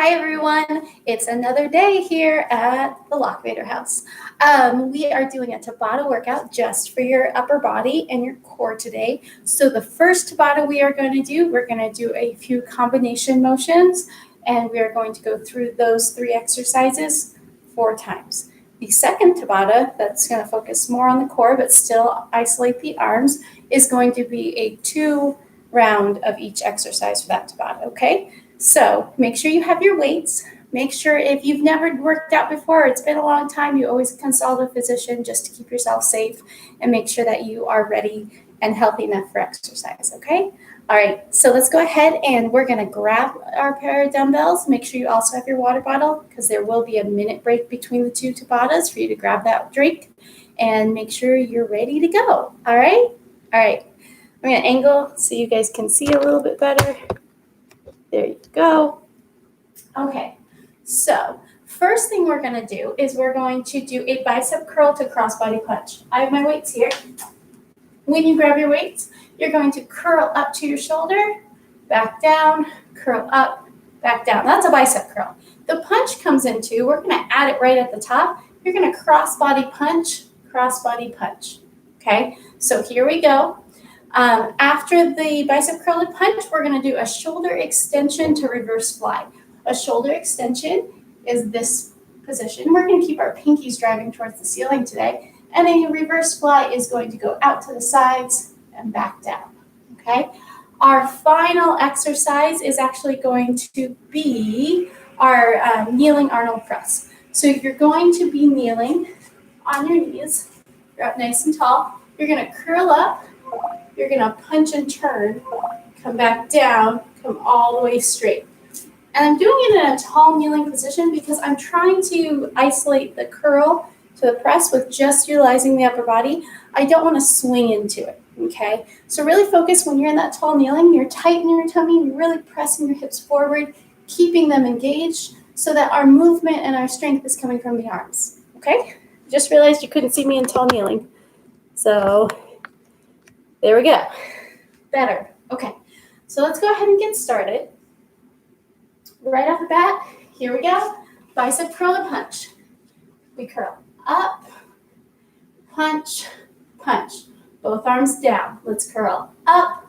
Hi everyone, it's another day here at the Lockvader house. We are doing a Tabata workout just for your upper body and your core today. So the first Tabata we're going to do a few combination motions, and we are going to go through those 3 exercises 4 times. The second Tabata, that's going to focus more on the core but still isolate the arms, is going to be a 2 round of each exercise for that Tabata, okay? So make sure you have your weights. Make sure if you've never worked out before, it's been a long time, you always consult a physician just to keep yourself safe and make sure that you are ready and healthy enough for exercise, okay? All right, so let's go ahead and we're gonna grab our pair of dumbbells. Make sure you also have your water bottle because there will be a minute break between the 2 Tabatas for you to grab that drink, and make sure you're ready to go, all right? All right, I'm gonna angle so you guys can see a little bit better. There you go. Okay, so first thing we're gonna do is we're going to do a bicep curl to crossbody punch. I have my weights here. When you grab your weights, you're going to curl up to your shoulder, back down, curl up, back down. That's a bicep curl. The punch comes into, we're gonna add it right at the top. You're gonna crossbody punch, okay? So here we go. After the bicep curl and punch, we're going to do a shoulder extension to reverse fly. A shoulder extension is this position. We're going to keep our pinkies driving towards the ceiling today. And a reverse fly is going to go out to the sides and back down. Okay? Our final exercise is actually going to be our kneeling Arnold press. So you're going to be kneeling on your knees. You're up nice and tall. You're going to curl up. You're gonna punch and turn, come back down, come all the way straight. And I'm doing it in a tall kneeling position because I'm trying to isolate the curl to the press with just utilizing the upper body. I don't wanna swing into it, okay? So really focus when you're in that tall kneeling, you're tight in your tummy, you're really pressing your hips forward, keeping them engaged so that our movement and our strength is coming from the arms, okay? Just realized you couldn't see me in tall kneeling. So, there we go. Better. Okay, so let's go ahead and get started. Right off the bat, here we go. Bicep curl and punch. We curl up, punch, punch. Both arms down. Let's curl up,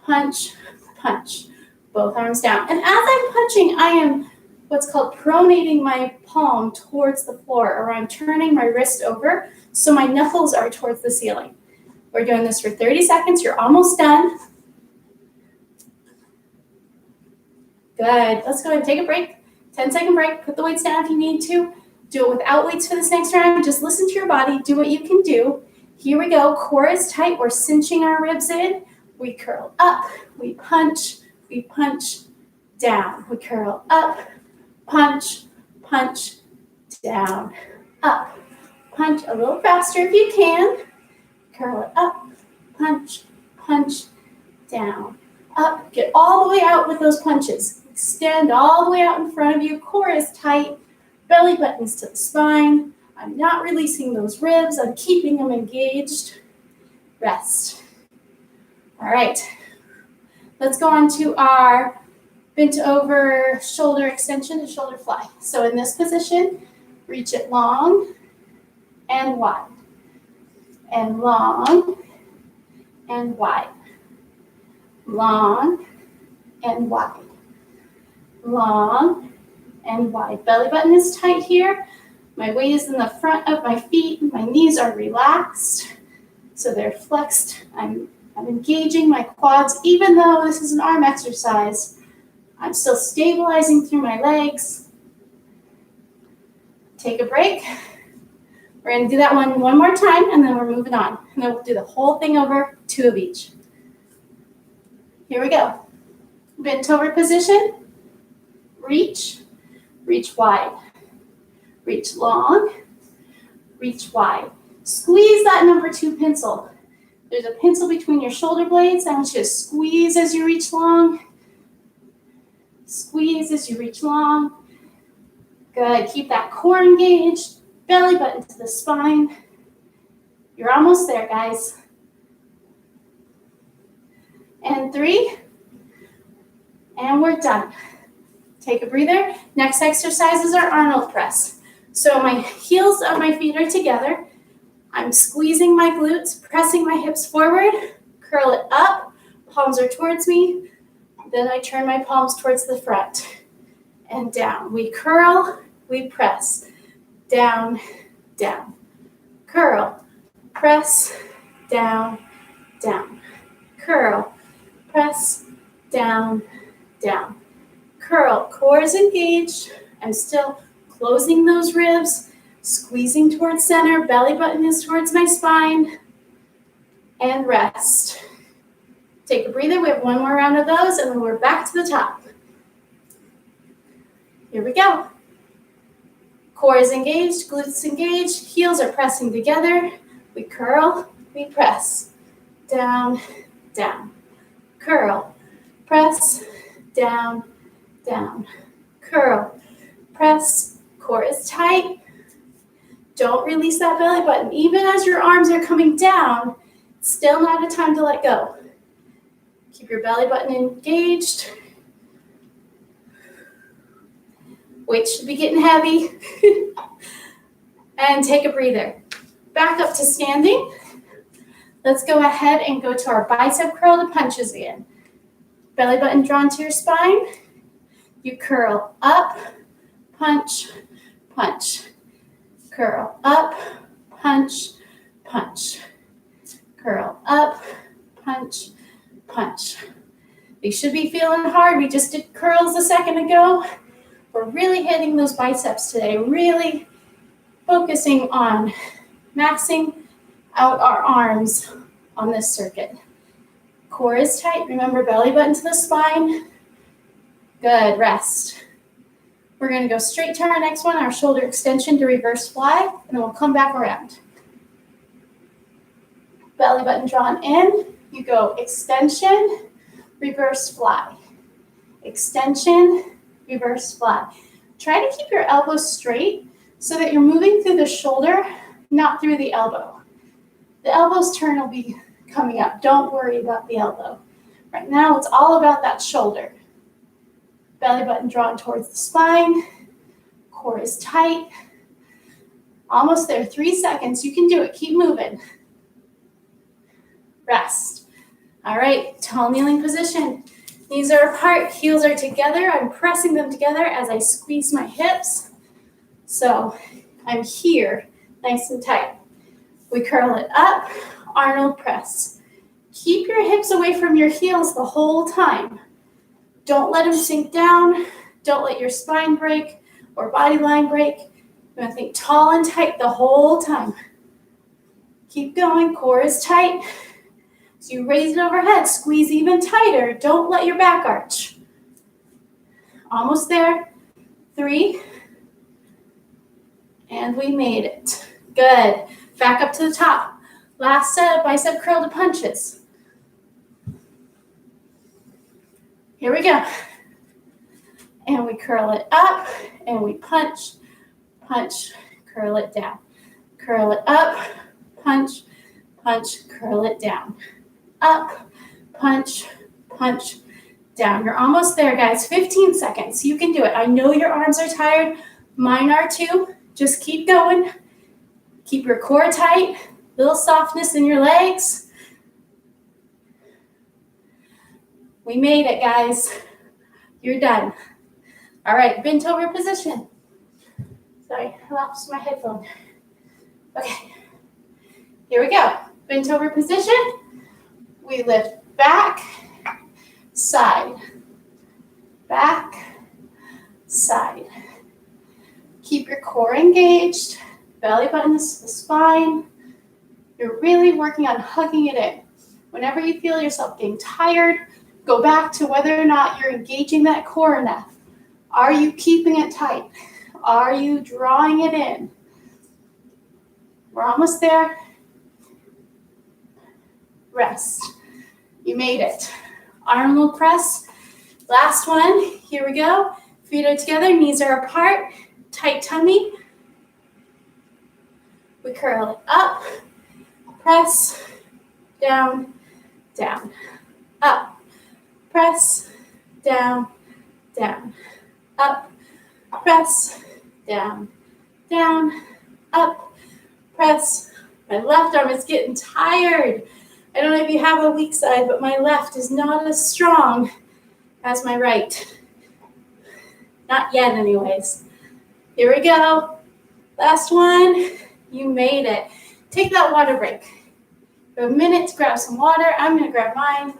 punch, punch. Both arms down. And as I'm punching, I am what's called pronating my palm towards the floor, or I'm turning my wrist over so my knuckles are towards the ceiling. We're doing this for 30 seconds. You're almost done. Good. Let's go ahead and take a break. 10-second break. Put the weights down if you need to. Do it without weights for this next round. Just listen to your body. Do what you can do. Here we go. Core is tight. We're cinching our ribs in. We curl up. We punch, down. We curl up, punch, down, up. Punch a little faster if you can. Curl it up, punch, down, up. Get all the way out with those punches. Extend all the way out in front of you. Core is tight. Belly buttons to the spine. I'm not releasing those ribs. I'm keeping them engaged. Rest. All right. Let's go on to our bent over shoulder extension to shoulder fly. So in this position, reach it long and wide. And long and wide, long and wide, long and wide. Belly button is tight here. My weight is in the front of my feet. My knees are relaxed, so they're flexed. I'm engaging my quads. Even though this is an arm exercise, I'm still stabilizing through my legs. Take a break. We're going to do that one more time, and then we're moving on. And then we'll do the whole thing over, 2 of each. Here we go. Bent over position. Reach wide. Reach long, reach wide. Squeeze that number 2 pencil. There's a pencil between your shoulder blades. I want you to squeeze as you reach long. Squeeze as you reach long. Good. Keep that core engaged. Belly button to the spine. You're almost there, guys. And 3. And we're done. Take a breather. Next exercise is our Arnold press. So my heels of my feet are together. I'm squeezing my glutes, pressing my hips forward, curl it up, palms are towards me. Then I turn my palms towards the front and down. We curl, we press, down, down. Curl, press, down, down. Curl, press, down, down. Curl, core is engaged. I'm still closing those ribs, squeezing towards center, belly button is towards my spine, and rest. Take a breather, we have one more round of those, and then we're back to the top. Here we go. Core is engaged, glutes engaged, heels are pressing together. We curl, we press, down, down. Curl, press, down, down. Curl, press, core is tight. Don't release that belly button. Even as your arms are coming down, it's still not a time to let go. Keep your belly button engaged. Weight should be getting heavy. And take a breather. Back up to standing. Let's go ahead and go to our bicep curl to punches again. Belly button drawn to your spine. You curl up, punch, punch. Curl up, punch, punch. Curl up, punch, punch. These should be feeling hard. We just did curls a second ago. We're really hitting those biceps today, really focusing on maxing out our arms on this circuit. Core is tight. Remember, belly button to the spine. Good, rest. We're going to go straight to our next one, our shoulder extension to reverse fly, and then we'll come back around. Belly button drawn in. You go extension, reverse fly. Extension, reverse fly. Try to keep your elbows straight so that you're moving through the shoulder, not through the elbow. The elbow's turn will be coming up. Don't worry about the elbow. Right now, it's all about that shoulder. Belly button drawn towards the spine. Core is tight. Almost there. 3 seconds. You can do it. Keep moving. Rest. All right. Tall kneeling position. Knees are apart. Heels are together. I'm pressing them together as I squeeze my hips. So I'm here. Nice and tight. We curl it up. Arnold press. Keep your hips away from your heels the whole time. Don't let them sink down. Don't let your spine break or body line break. You want to think tall and tight the whole time. Keep going. Core is tight. So you raise it overhead. Squeeze even tighter. Don't let your back arch. Almost there. 3. And we made it. Good. Back up to the top. Last set of bicep curl to punches. Here we go. And we curl it up, and we punch, punch, curl it down. Curl it up, punch, punch, curl it down. Up, punch, punch, down. You're almost there, guys. 15 seconds. You can do it. I know your arms are tired. Mine are too. Just keep going. Keep your core tight. Little softness in your legs. We made it, guys. You're done. All right, bent over position. Sorry, I lost my headphone. Okay, here we go. Bent over position. We lift back, side, back, side. Keep your core engaged. Belly button is to the spine. You're really working on hugging it in. Whenever you feel yourself getting tired, go back to whether or not you're engaging that core enough. Are you keeping it tight? Are you drawing it in? We're almost there. Rest. You made it. Arnold press. Last one. Here we go. Feet are together, knees are apart. Tight tummy. We curl it up. Press. Down. Down. Up. Press, down, down, up, press, down, down, up, press. My left arm is getting tired. I don't know if you have a weak side, but my left is not as strong as my right. Not yet anyways. Here we go. Last one. You made it. Take that water break. For a minute to grab some water. I'm going to grab mine.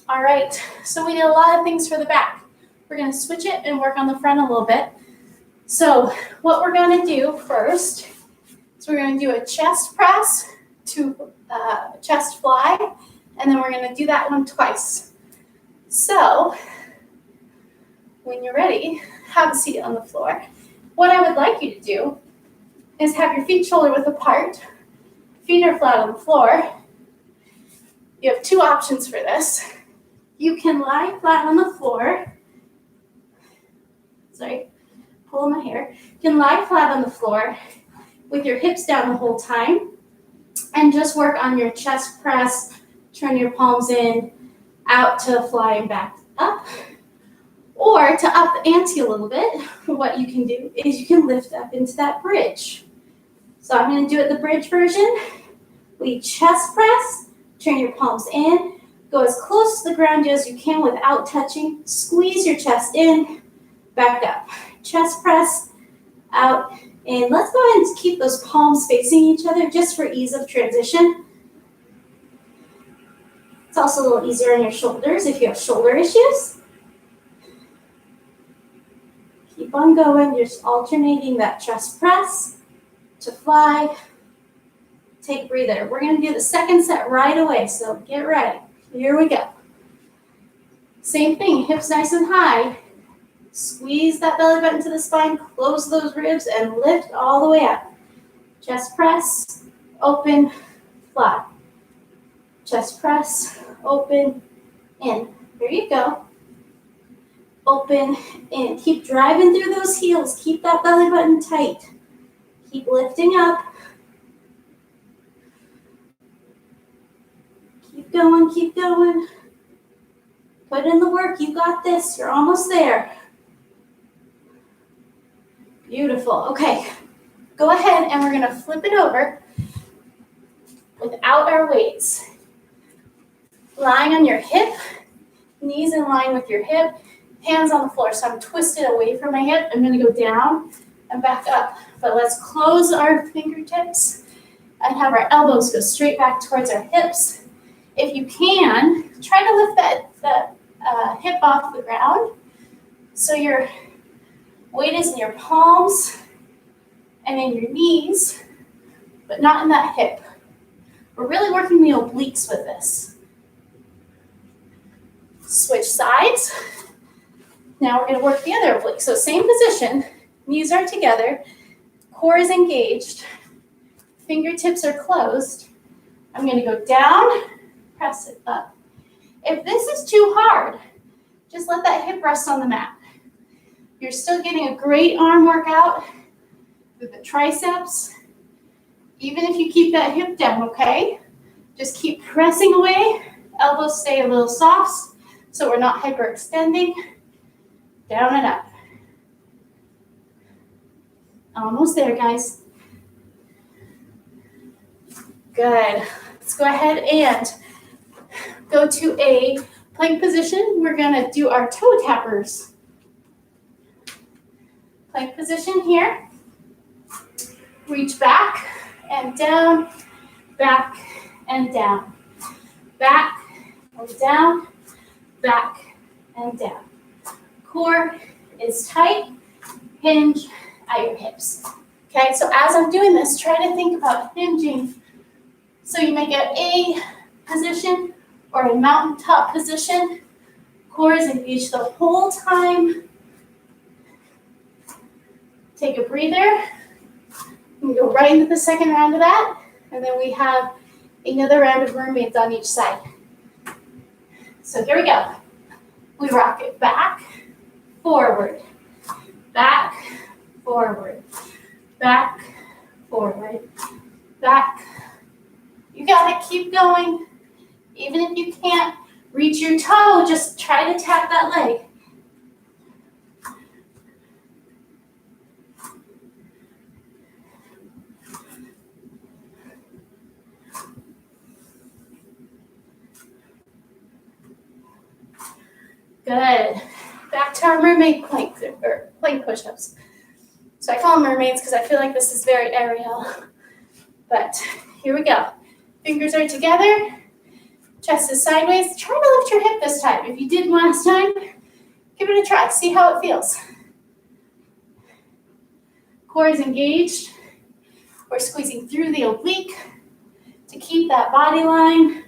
All right, so we did a lot of things for the back. We're going to switch it and work on the front a little bit. So what we're going to do first is we're going to do a chest press to chest fly, and then we're going to do that one twice. So when you're ready, have a seat on the floor. What I would like you to do is have your feet shoulder width apart. Feet are flat on the floor. You have two options for this. You can lie flat on the floor. Sorry, pulling my hair. You can lie flat on the floor with your hips down the whole time and just work on your chest press, turn your palms in, out to fly and back up. Or to up the ante a little bit, what you can do is you can lift up into that bridge. So I'm going to do it the bridge version. We chest press, turn your palms in, go as close to the ground as you can without touching. Squeeze your chest in, back up. Chest press, out, in. Let's go ahead and keep those palms facing each other just for ease of transition. It's also a little easier on your shoulders if you have shoulder issues. Keep on going, just alternating that chest press to fly. Take a breather. We're going to do the second set right away, so get ready. Here we go. Same thing, hips nice and high. Squeeze that belly button to the spine, close those ribs, and lift all the way up. Chest press, open, fly. Chest press, open, in. There you go. Open, in. Keep driving through those heels. Keep that belly button tight. Keep lifting up. Keep going, keep going. Put in the work. You got this. You're almost there. Beautiful. Okay. Go ahead and we're going to flip it over without our weights. Lying on your hip, knees in line with your hip, hands on the floor. So I'm twisted away from my hip. I'm going to go down and back up. But let's close our fingertips and have our elbows go straight back towards our hips. If you can, try to lift that hip off the ground so your weight is in your palms and in your knees, but not in that hip. We're really working the obliques with this. Switch sides. Now we're going to work the other oblique. So same position, knees are together, core is engaged, fingertips are closed. I'm going to go down, press it up. If this is too hard, just let that hip rest on the mat. You're still getting a great arm workout with the triceps, even if you keep that hip down, okay? Just keep pressing away. Elbows stay a little soft so we're not hyperextending. Down and up. Almost there, guys. Good. Let's go ahead and go to a plank position. We're going to do our toe tappers. Plank position here. Reach back and down, back and down. Back and down, back and down. Core is tight, hinge at your hips. Okay, so as I'm doing this, try to think about hinging. So you may get a position or a mountaintop position. Core is engaged the whole time. Take a breather. We go right into the second round of that. And then we have another round of mermaids on each side. So here we go. We rock it back, forward, back, forward, back, forward, back, You got it. Keep going. Even if you can't reach your toe, just try to tap that leg. Good. Back to our mermaid plank or plank push-ups. So I call them mermaids because I feel like this is very aerial. But here we go. Fingers are together. Chest is sideways. Try to lift your hip this time. If you did last time, give it a try. See how it feels. Core is engaged. We're squeezing through the oblique to keep that body line.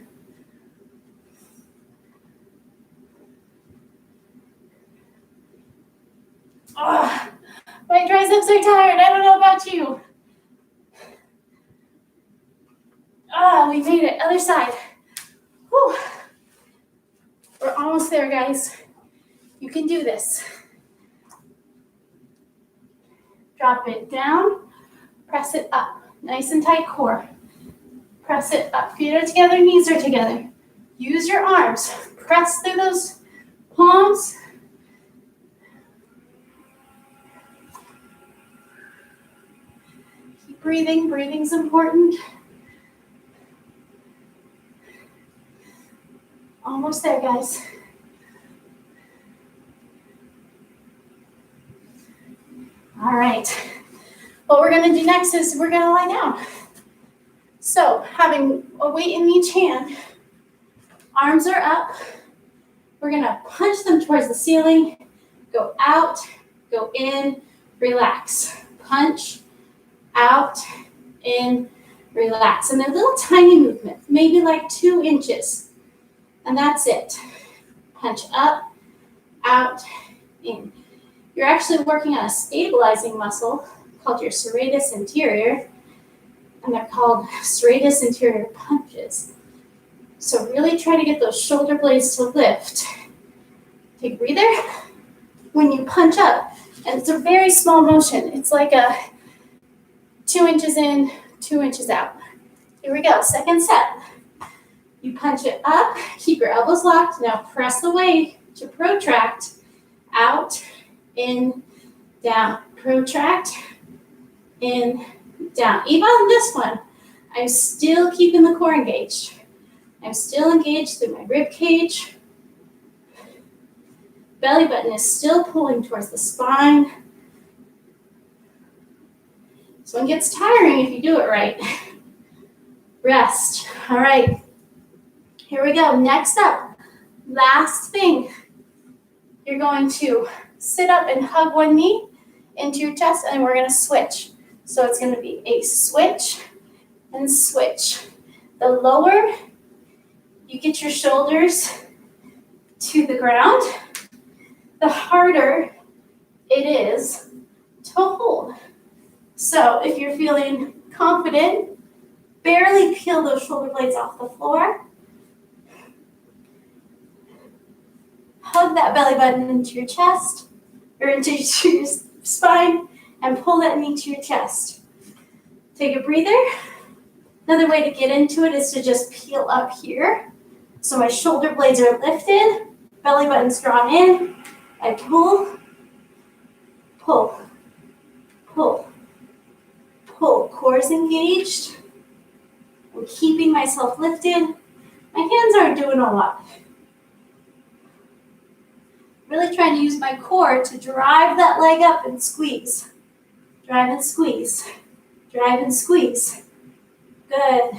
Oh, my triceps are tired. I don't know about you. Ah, we made it. Other side. Whew. We're almost there, guys. You can do this. Drop it down. Press it up. Nice and tight core. Press it up. Feet are together, knees are together. Use your arms. Press through those palms. Keep breathing. Breathing's important. Almost there, guys. All right. What we're going to do next is we're going to lie down. So having a weight in each hand, arms are up. We're going to punch them towards the ceiling. Go out, go in, relax. Punch, out, in, relax. And they're little tiny movements, maybe like 2 inches. And that's it. Punch up, out, in. You're actually working on a stabilizing muscle called your serratus anterior, and they're called serratus anterior punches. So really try to get those shoulder blades to lift. Take a breather. When you punch up, and it's a very small motion. It's like a 2 inches in, 2 inches out. Here we go, second set. You punch it up, keep your elbows locked. Now press away to protract, out, in, down. Protract, in, down. Even on this one, I'm still keeping the core engaged. I'm still engaged through my rib cage. Belly button is still pulling towards the spine. This one gets tiring if you do it right. Rest. All right. Here we go. Next up, last thing. You're going to sit up and hug one knee into your chest, and we're going to switch. So it's going to be a switch and switch. The lower you get your shoulders to the ground, the harder it is to hold. So if you're feeling confident, barely peel those shoulder blades off the floor. Hug that belly button into your chest, or into your spine, and pull that knee to your chest. Take a breather. Another way to get into it is to just peel up here. So my shoulder blades are lifted, belly button's drawn in. I pull, pull, pull, pull. Core is engaged. I'm keeping myself lifted. My hands aren't doing a lot. Really trying to use my core to drive that leg up and squeeze. Drive and squeeze. Drive and squeeze. Good.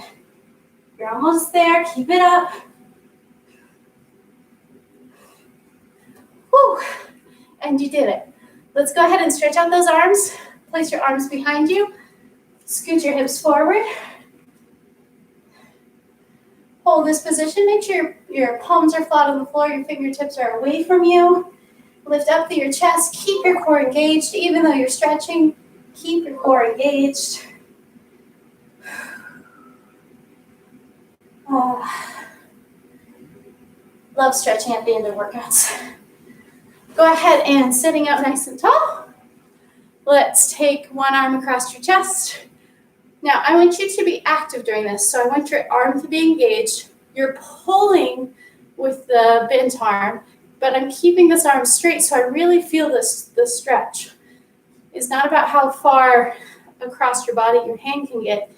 You're almost there. Keep it up. Whew. And you did it. Let's go ahead and stretch out those arms. Place your arms behind you. Scoot your hips forward. Hold this position. Make sure your palms are flat on the floor. Your fingertips are away from you. Lift up through your chest. Keep your core engaged. Even though you're stretching, keep your core engaged. Love stretching at the end of workouts. Go ahead and sitting up nice and tall. Let's take one arm across your chest. Now, I want you to be active during this. So I want your arm to be engaged. You're pulling with the bent arm, but I'm keeping this arm straight so I really feel the stretch. It's not about how far across your body your hand can get.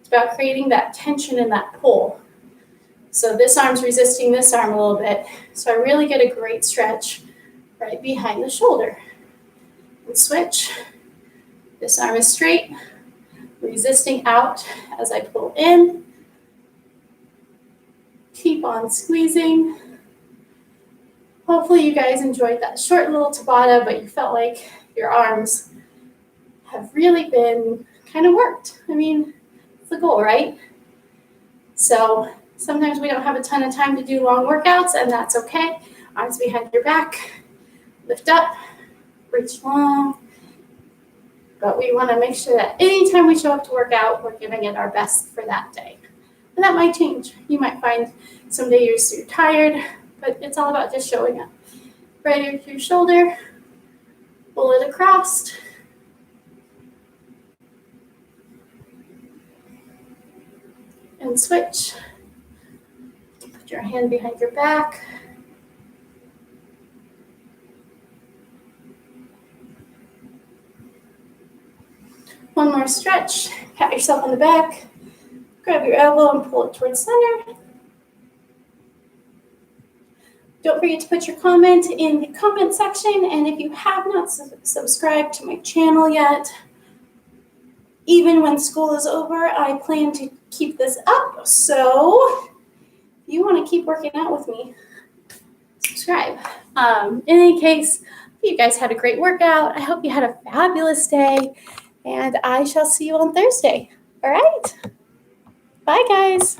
It's about creating that tension and that pull. So this arm's resisting this arm a little bit. So I really get a great stretch right behind the shoulder. And switch. This arm is straight, resisting out as I pull in. Keep on squeezing. Hopefully you guys enjoyed that short little Tabata, but you felt like your arms have really been kind of worked. I mean, it's the goal, right? So sometimes we don't have a ton of time to do long workouts, and that's okay. Arms behind your back, lift up, reach long. But we want to make sure that anytime we show up to work out, we're giving it our best for that day. And that might change. You might find some days you're tired, but it's all about just showing up. Right here to your shoulder, pull it across. And switch. Put your hand behind your back. One more stretch. Pat yourself on the back. Grab your elbow and pull it towards center. Don't forget to put your comment in the comment section. And if you have not subscribed to my channel yet, even when school is over, I plan to keep this up. So if you want to keep working out with me, subscribe. In any case, you guys had a great workout. I hope you had a fabulous day. And I shall see you on Thursday. All right? Bye, guys.